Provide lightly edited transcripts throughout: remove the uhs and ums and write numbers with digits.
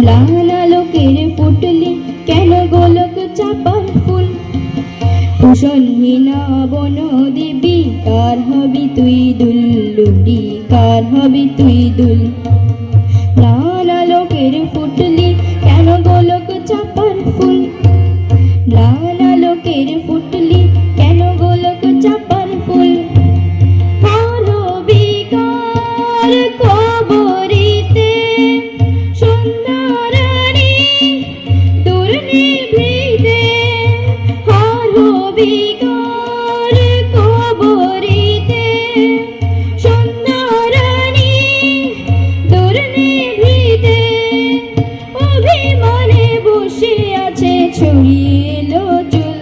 লাল আলোকের পুটলি কেন গোলক চাপার ফুল কুশলহীনা বন দেবী কার হবি তুই দুল লুটি কার হবি তুই দুল লাল আলোকের পুটলি কেন গোলক চাপার ফুল লাল আলোকের পুটলি কেন গোলক চাপার ফুল আর হবি কার কবরিতে সুন্দরানী দূর নিভৃতে আর হবি কার কবরিতে সুন্দরানী দূর নিভৃতে অভিমানে বসে আছে ছড়িয়ে এলো চুল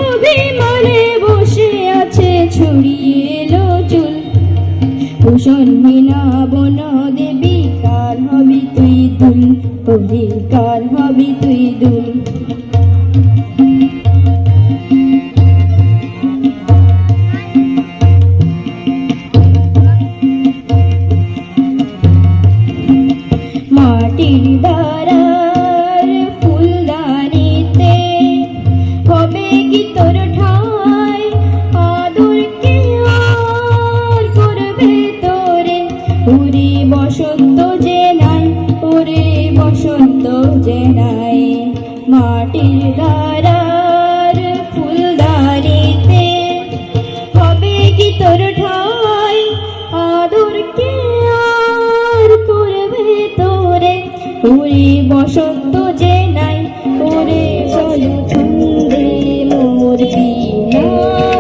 অভিমানে বসে আছে ছড়িয়ে এলো চুল কুশলহীনা বন দেবী কার হবি তুই দুল ওরে কার হবি তুই দুল মাটির দ্বারার ফুলদানিতে হবে কি তোর ঠাই আদর কে আর করবে তোরে ওরে বসন্ত যে নাই ওরে বসন্ত যে নাই মাটির দ্বারার ফুলদানিতে হবে কি তোর ঠাই আদর কে আর করবে তোরে ওরে বসন্ত যে নাই ওরে চলো ছন্দে মোর বীণা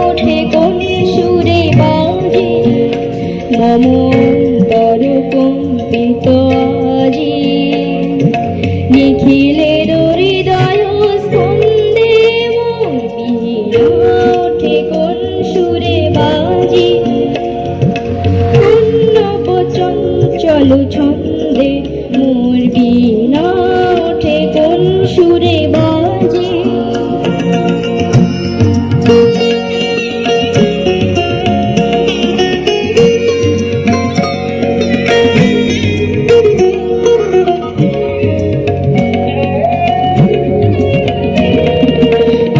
ওঠে কোন সুরে বাজে মম অন্তর কম্পিত আজি নিখিলের হৃদয় স্পন্দে মোর বীণা ওঠে কোন সুরে বাজি অন্নব চঞ্চল ছন্দে মোর বীণা ওঠে কোন সুরে বাজে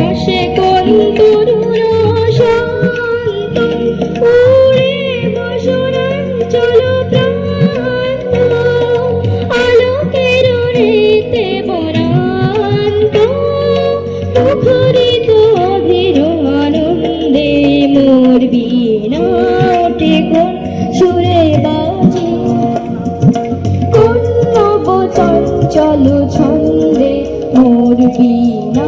আসে কোন তরুণ শান্ত উড়ে বসনাঞ্চল প্রান্ত আলোকের রেতে বরান্ত মুখরিত অধীর আনন্দে মোর বীণা ওঠে কোন সুরে বাজে কোন নব চঞ্চল ছন্দে মোর বীণা